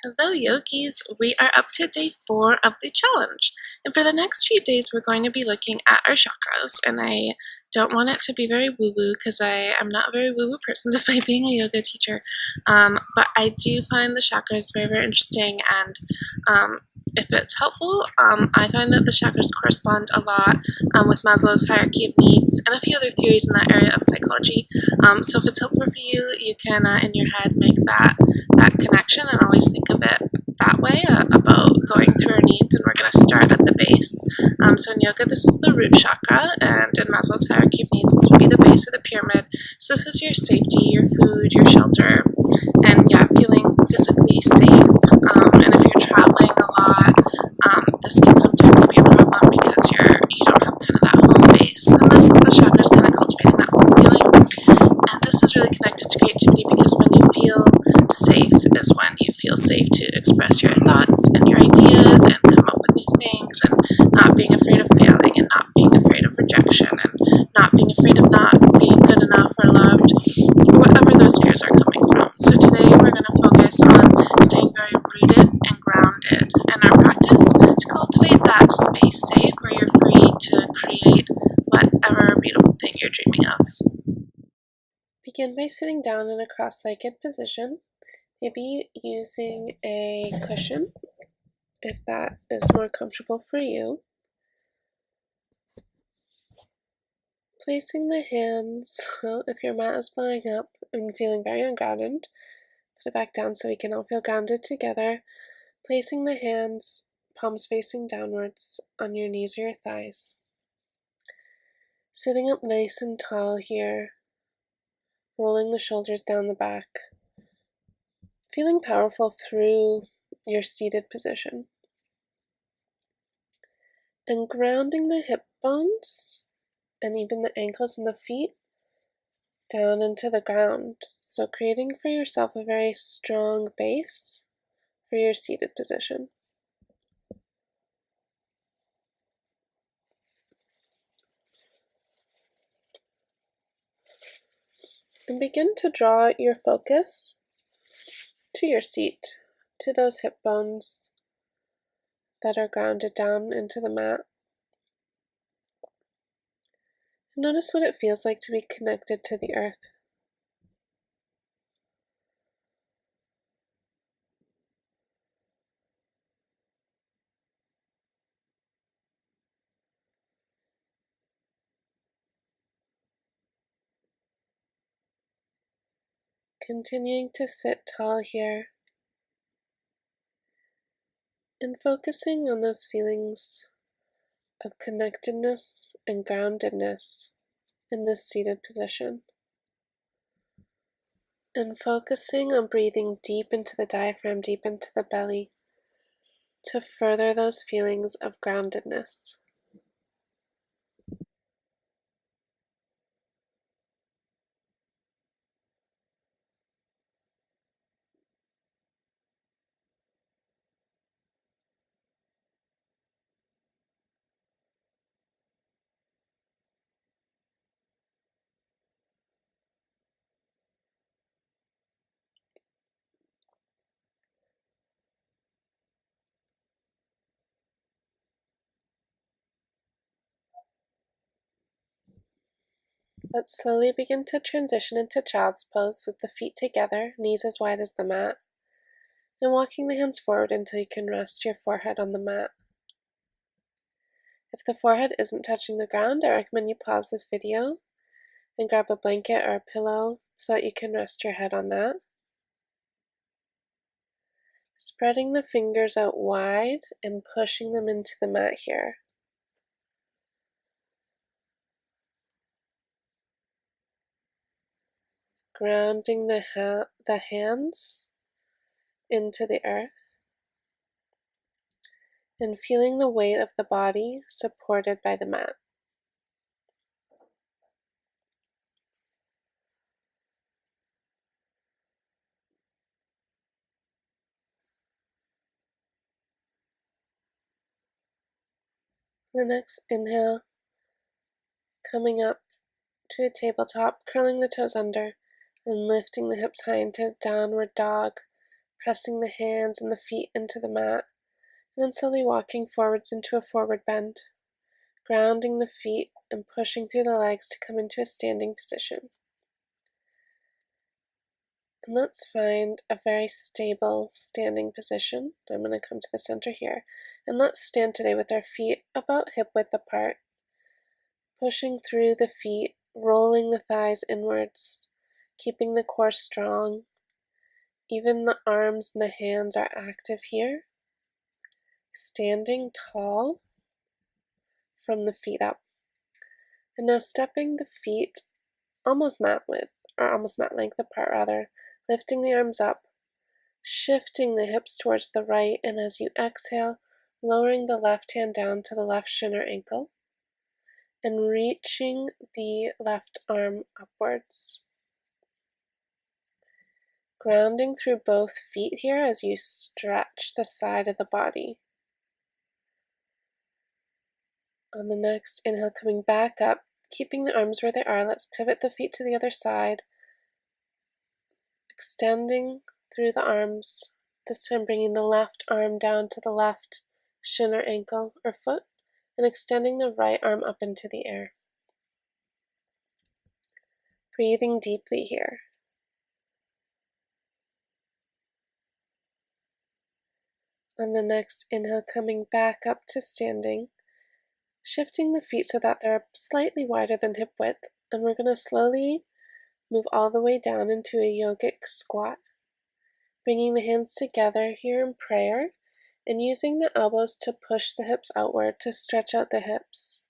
Hello yogis, we are up to day 4 of the challenge, and for the next few days we're going to be looking at our chakras. And I don't want it to be very woo-woo because I am not a very woo-woo person despite being a yoga teacher, but I do find the chakras very, very interesting, and if it's helpful, I find that the chakras correspond a lot with Maslow's hierarchy of needs and a few other theories in that area of psychology. So if it's helpful for you, you can in your head make that connection and always think of it that way, about going through our needs, and we're going to start at the base. So in yoga, this is the root chakra, and in Maslow's hierarchy of needs, this would be the base of the pyramid. So this is your safety, your food, your shelter, and yeah, feeling physically safe. And if you're traveling a lot, this can sometimes be a problem because you don't have kind of that home base, and the chakra is kind of cultivating that home feeling. And this is really connected to creativity because when you feel safe is when you feel safe to express your thoughts and your ideas and come up with new things, and not being afraid of failing, and not being afraid of rejection, and not being afraid of not being good enough or loved, or whatever those fears are coming from. So today we're going to focus on staying very rooted and grounded in our practice to cultivate that space safe where you're free to create whatever beautiful thing you're dreaming of. Begin by sitting down in a cross-legged position, maybe using a cushion if that is more comfortable for you. Placing the hands, if your mat is blowing up and feeling very ungrounded, put it back down so we can all feel grounded together. Placing the hands, palms facing downwards, on your knees or your thighs. Sitting up nice and tall here, rolling the shoulders down the back. Feeling powerful through your seated position. And grounding the hip bones and even the ankles and the feet down into the ground. So creating for yourself a very strong base for your seated position. And begin to draw your focus to your seat, to those hip bones that are grounded down into the mat. And notice what it feels like to be connected to the earth. Continuing to sit tall here and focusing on those feelings of connectedness and groundedness in this seated position. And focusing on breathing deep into the diaphragm, deep into the belly, to further those feelings of groundedness. Let's slowly begin to transition into child's pose with the feet together, knees as wide as the mat, and walking the hands forward until you can rest your forehead on the mat. If the forehead isn't touching the ground, I recommend you pause this video and grab a blanket or a pillow so that you can rest your head on that. Spreading the fingers out wide and pushing them into the mat here. Grounding the hands into the earth and feeling the weight of the body supported by the mat. The next inhale, coming up to a tabletop, curling the toes under and lifting the hips high into downward dog, pressing the hands and the feet into the mat, and then slowly walking forwards into a forward bend, grounding the feet and pushing through the legs to come into a standing position. And let's find a very stable standing position. I'm going to come to the center here. And let's stand today with our feet about hip width apart, pushing through the feet, rolling the thighs inwards, keeping the core strong. Even the arms and the hands are active here. Standing tall from the feet up. And now stepping the feet almost mat width, or almost mat length apart rather, lifting the arms up, shifting the hips towards the right, and as you exhale, lowering the left hand down to the left shin or ankle, and reaching the left arm upwards. Grounding through both feet here as you stretch the side of the body. On the next inhale, coming back up, keeping the arms where they are, let's pivot the feet to the other side, extending through the arms, this time bringing the left arm down to the left shin or ankle or foot, and extending the right arm up into the air. Breathing deeply here. On the next inhale, coming back up to standing, shifting the feet so that they're slightly wider than hip width, and we're going to slowly move all the way down into a yogic squat, bringing the hands together here in prayer, and using the elbows to push the hips outward to stretch out the hips.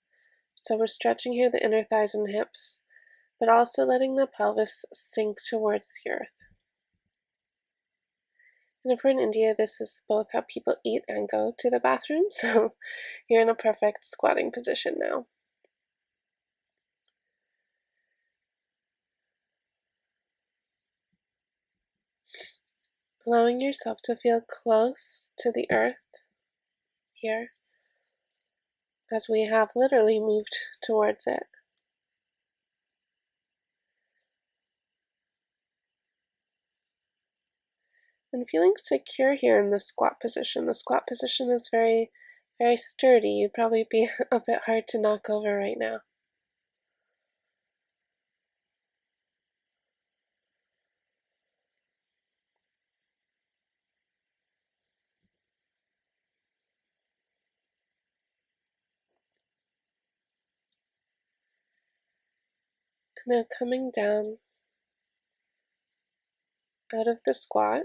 So we're stretching here the inner thighs and hips, but also letting the pelvis sink towards the earth. And if we're in India, this is both how people eat and go to the bathroom, so you're in a perfect squatting position now. Allowing yourself to feel close to the earth here, as we have literally moved towards it. And feeling secure here in the squat position. The squat position is very, very sturdy. You'd probably be a bit hard to knock over right now. Now coming down out of the squat,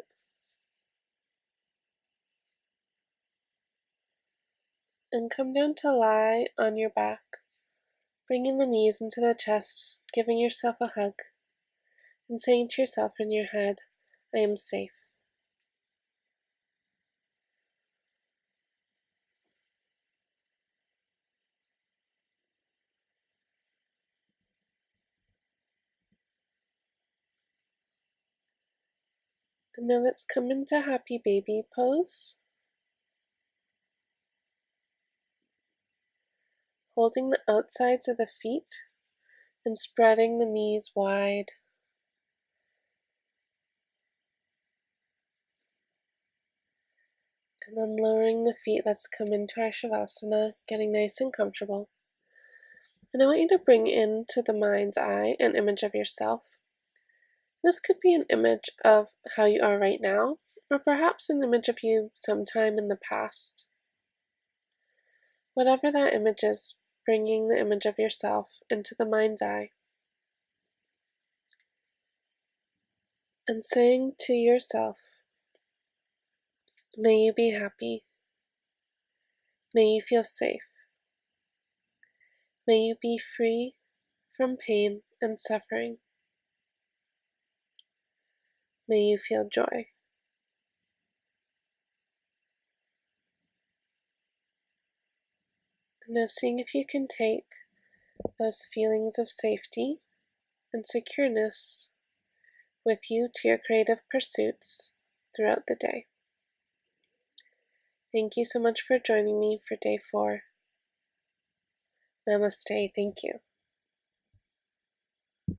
and come down to lie on your back, bringing the knees into the chest, giving yourself a hug, and saying to yourself in your head, I am safe. And now let's come into happy baby pose, holding the outsides of the feet and spreading the knees wide. And then lowering the feet, let's come into our Shavasana, getting nice and comfortable. And I want you to bring into the mind's eye an image of yourself. This could be an image of how you are right now, or perhaps an image of you sometime in the past. Whatever that image is, bringing the image of yourself into the mind's eye. And saying to yourself, may you be happy. May you feel safe. May you be free from pain and suffering. May you feel joy. And now seeing if you can take those feelings of safety and secureness with you to your creative pursuits throughout the day. Thank you so much for joining me for day 4. Namaste. Thank you.